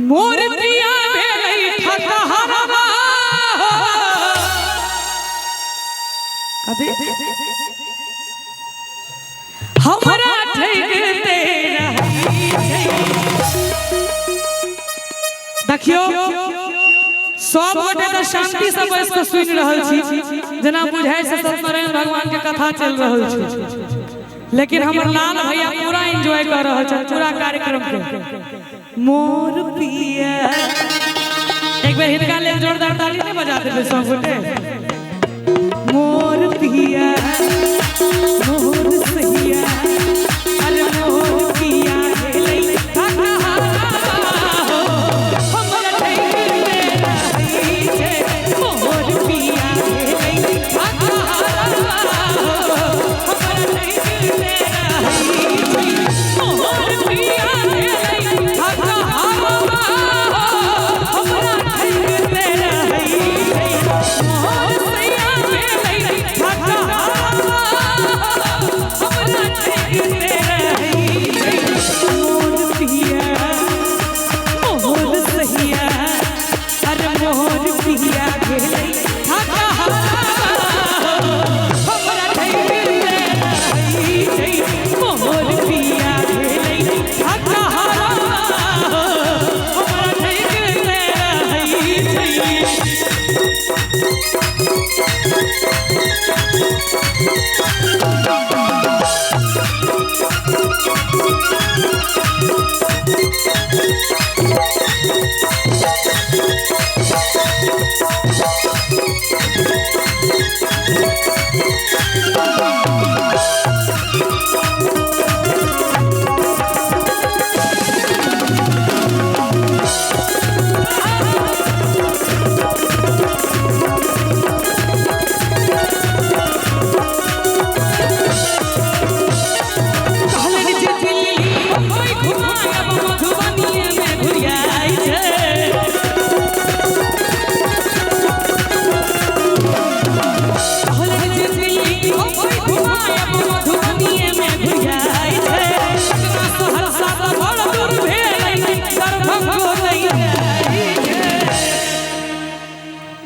मोर प्रिया भेलै ठकहरवा कभी हमरा ठकते रही देखियो सब गोटे तो शांति से बैस के सुनि रहल छी जना बुझाय से सत्यनारायण भगवान के कथा चल रहल छै लेकिन हमर लाल भैया पूरा एंजॉय कर रहल छै पूरा कार्यक्रम के मोर पिया एक बार हिनका ले जोरदार ताली नहीं बजा देबे सब गोटे मोर पिया मोर सहिया अरे मोर पिया भेलै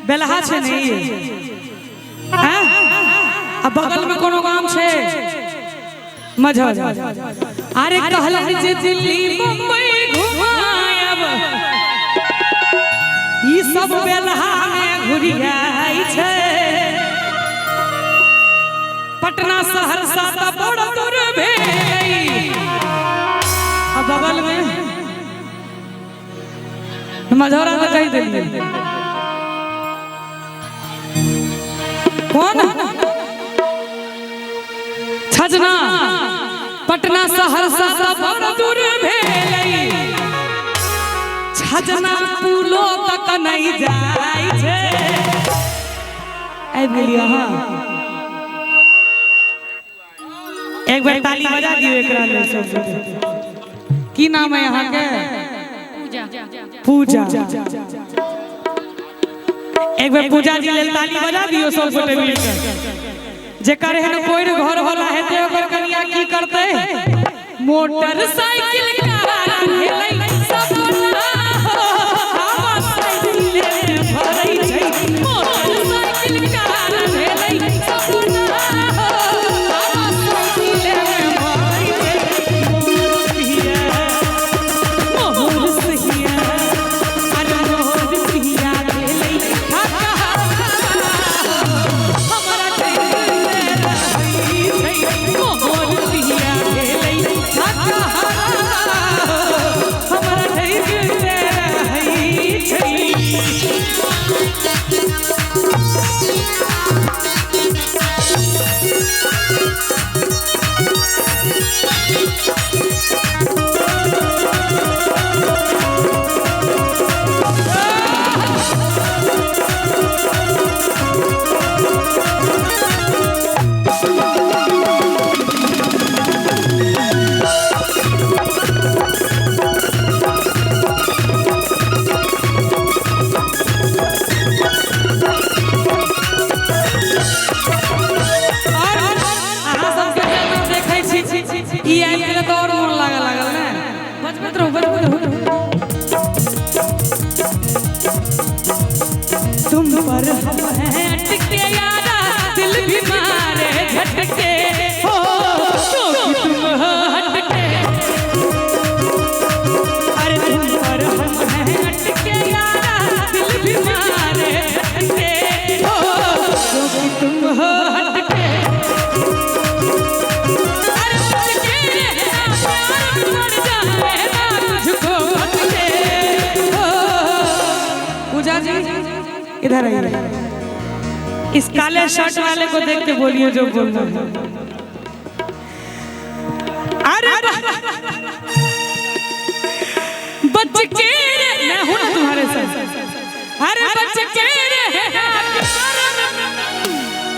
बेलहा छे नहीं हैं अब बगल में कोनो गांव छे मझर अरे कहला जे दिल्ली मुंबई घुमायब ई सब बेलहा में घुरियाई छे पटना सहरसा त बड़ दूर भेई अब बगल में मझौरा तो कह देलिए कौन छजना पटना सहरसा सब बड़ दूर भेलै छजना पुलो तक नहीं जाय छै ए बोलिए हां एक बार ताली बजा दियो एकरा ले सब की नाम है यहां के पूजा एक बार पूजा जी ले ताली बजा दियो सब गोटे मिलकर जे करे है कोई घर वाला हेते ओकर कनिया की करते मोटरसाइकिल कार भेलै सब हवा साइकिल भरै छै मोटरसाइकिल कार भेलै सब हवा साइकिल भरै छै मोर सहिया अरे मोर सहिया भेलै मोर पिया भेलै ठकहरवा इधर आइए। इस काले शर्ट वाले को देख के बोलिए जो बोल रहे हैं। अरे बच्चे के मैं हूं ना तुम्हारे साथ। अरे बच्चे के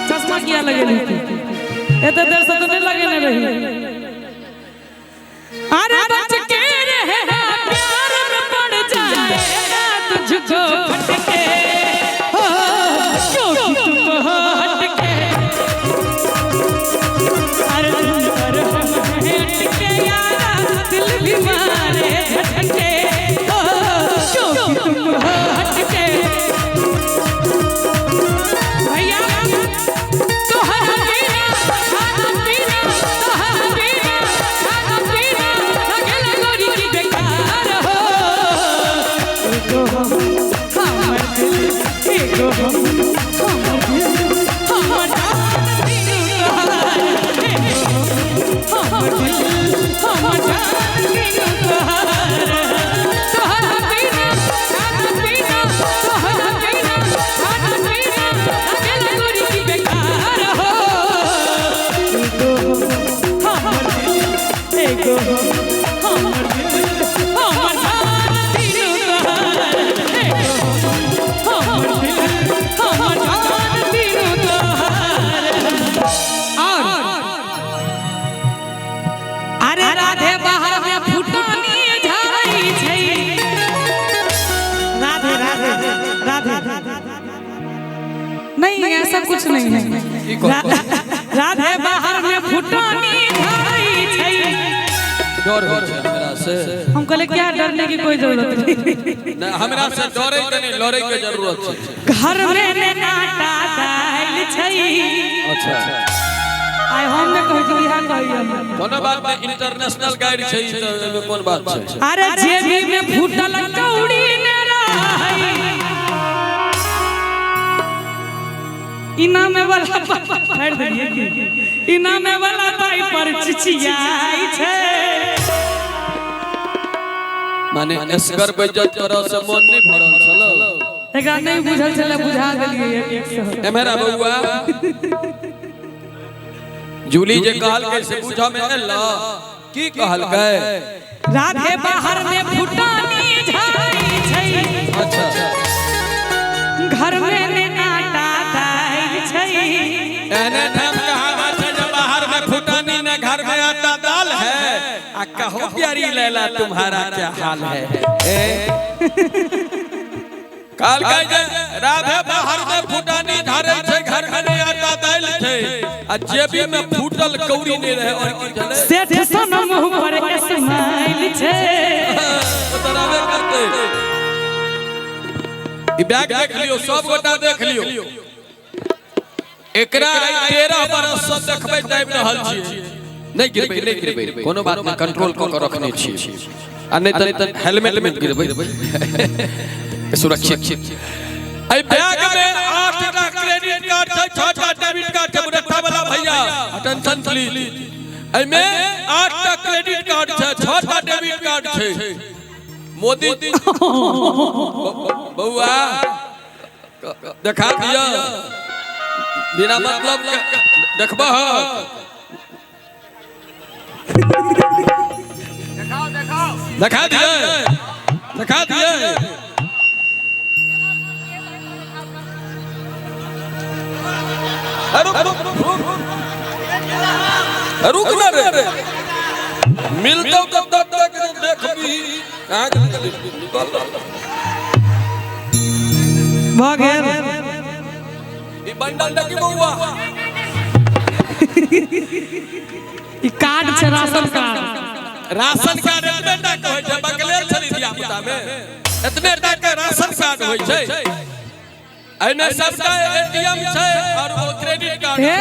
चश्मा किया लगे ये तो देर से तो नहीं लगे नहीं रही। अरे बच्चे के प्यार में पड़ जाएगा तुझको फटके क्योंकि तुम हटके। अरे हटके यार दिल भी मारे झटके क्योंकि तुम हटके। भैया तो हर पीना खाना पीना तो हर पीना खाना पीना अकेला गोरी की बेकार हो। एको हम हमर दिल एको हम हमर दिल हमर हमर दिल हमर तो हर पीना खाना पीना तो हर पीना खाना पीना अकेला गोरी की बेकार हो। एको हम हमर दिल हमर अरे राधे बाहर में फुटानी झाई छै। राधे राधे राधे नहीं ऐसा कुछ नहीं है। राधे बाहर में फुटानी झाई छै। डर हो हमरा से हम कहले क्या डरने की कोई जरूरत नहीं ना। हमरा से डरे के नहीं लड़े के जरूरत है। घर में नाटा दाल छै। अच्छा आई हम ने कहि कि यहां कहियो कोनो बात में इंटरनेशनल गाइड छै तो कोन बात छै। अरे जेबी में फूटल कौड़ी ने रही इना में वाला फाड़ दिए। इना में वाला पाई पर चिचियाई छै। माने एसकर बेइज्जत करऽ से मन नहीं भरल छलो। एकरा नहीं बुझल छले बुझा देलिए एक ए मेरा बउआ जूली जे कहल के से बुझा में एला की कहल के। राधे बाहर में फुटानी झाई छै। अच्छा घर में नाटा दाल छै। एने हम कहावत है जब बाहर में फुटानी न घर में आटा दाल है। आ कहो प्यारी लैला तुम्हारा क्या हाल है। काल कहे राधे बाहर में फुटानी धारे छे घर में आटा दाल छे। आ जेबी में फूटल कौड़ी नहीं रहे और की चले सेठ सन मुंह पर स्माइल छै। उतरावे करते ई बैग देख लियो सब गोटा देख लियो। एकरा 13 बरस से देखबै टाइम रहल छी। नहीं गिरबै कोनो बात में कंट्रोल क के रखने छी। आ नहीं त हेलमेट में गिरबै सुरक्षित। ए बैग में 8 टा क्रेडिट कार्ड छै 6 टा डेबिट कार्ड छै। बुढ़ा वाला भैया अटेंशन प्लीज। ए में 8 टा क्रेडिट कार्ड छै 6 टा डेबिट कार्ड छै। मोदी बउआ देखा दिया बिना मतलब देखबा देखा दिए रुक ना रे मिलतो कब तक देखबी कहां निकल भागे ई बंडल डकी बउआ ई कार्ड छै राशन कार्ड। राशन कार्ड एतने टाका होय छै बगले छली दिया पुता में एतने टाका राशन कार्ड होय छै। एने सबटा एटीएम छै और वो क्रेडिट कार्ड है।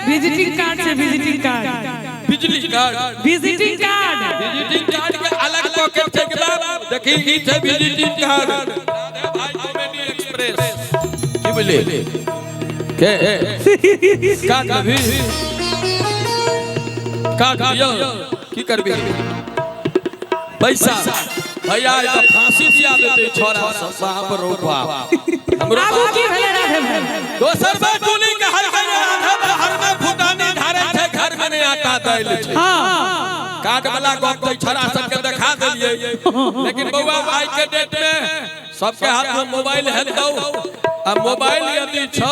विजिटिंग कार्ड छै विजिटिंग कार्ड बिजली कार्ड विजिटिंग कार्ड के अलग पॉकेट छै के बाप देखी ई छै विजिटिंग कार्ड। भाई कॉमेडी एक्सप्रेस की बोले के कार्ड भी कार्ड दियो की करबी पैसा भैया तो फांस खुशी दिया देते छोरा सब बाप रो बाप हमरो आगू की भेले राधे भाई दोसर बात बोली के हर हर में फुटानी धारे थे घर में नहीं आता दैल छे हां काट वाला गप तो छोरा सब के दिखा देलिए लेकिन बउआ आज के डेट में सबके हाथ में मोबाइल है तो अब मोबाइल यदि छो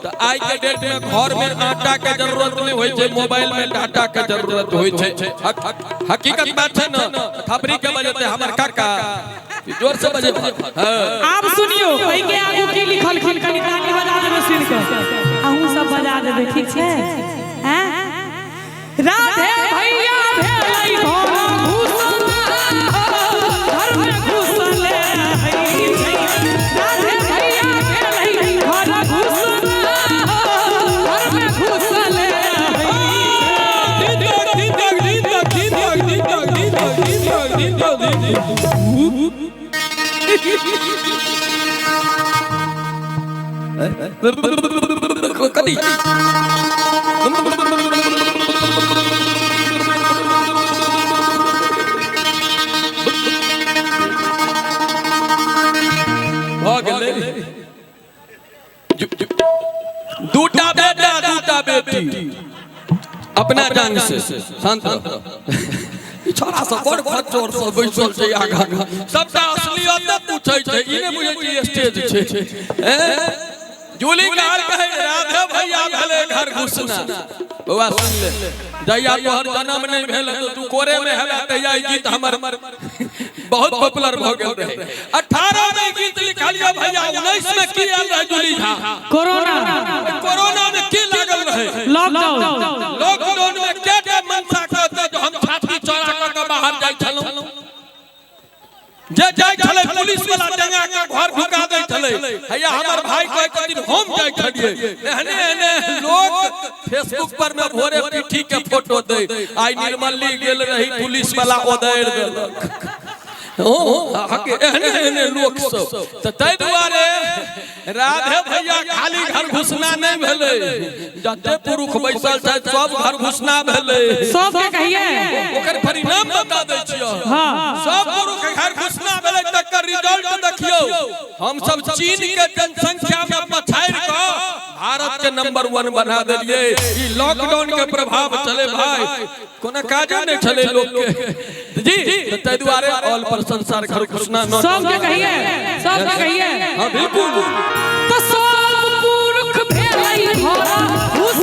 तो आज के डेट में घर में आटा के जरूरत नहीं होय छे मोबाइल में डाटा के जरूरत होय छे हकीकत बात है ना खबरी के वजह से हमर काका जोर से बजे आप सुनियो भाई के आगू की लिखल खिन कनी ताली बजा देबे सुन के अहू सब बजा देबे ठीक छे हैं राधे भैया भेलै घर में घुसले राधे भैया भेलै घर घुसले घर में घुसले कदी दूटा बेटा दूटा बेटी अपना जान से शांत छोरा सब बड़ खचोर सब बैसल छै आगा सबटा असलियत पूछै छै ई ने बुझै छी स्टेज छै जूली कार कहे राधे भैया भेले घर घुसना बउआ सुन ले जहिया तोहर जन्म नहीं भेल तो तू कोरे में हेबे तहिया ई गीत हमर बहुत पॉपुलर भ गेल रहे 18 में गीत लिखलियो भैया 19 में की आल रहे जूली झा कोरोना में की लागल रहे लॉकडाउन में के मनसा कहते जो हम छाती चौड़ा के बाहर जाय छलौ जे जाय छले पुलिस वाला डंगा के घर ढुका दै छले भैया हमर भाई कहै दिन हम जाय छलिए एहने लोग फेसबुक पर में भोरे पीठी के फोटो दे आई निर्मली गेल रही पुलिस वाला ओदैर देलक एहने लोग सब त तै दुआरे राधे भैया खाली घर घुसना नहीं भेले जते पुरुष बैसल छै सब घर घुसना भेले सब के कहिए ओकर परिणाम बता दै छियो हां सब पुरुष के घर घुसना भेले तकर रिजल्ट देखियो हम सब चीन के जनसंख्या में पछाड़ के भारत के नंबर 1 बना देलिए ई लॉकडाउन के प्रभाव चले भाई कोनो काजे नहीं चले लोग के जी तै दुआरे ऑल पर संसार घर घुसना न सब के कहिए हां बिल्कुल तो सब पुरुष भेलै घर घुस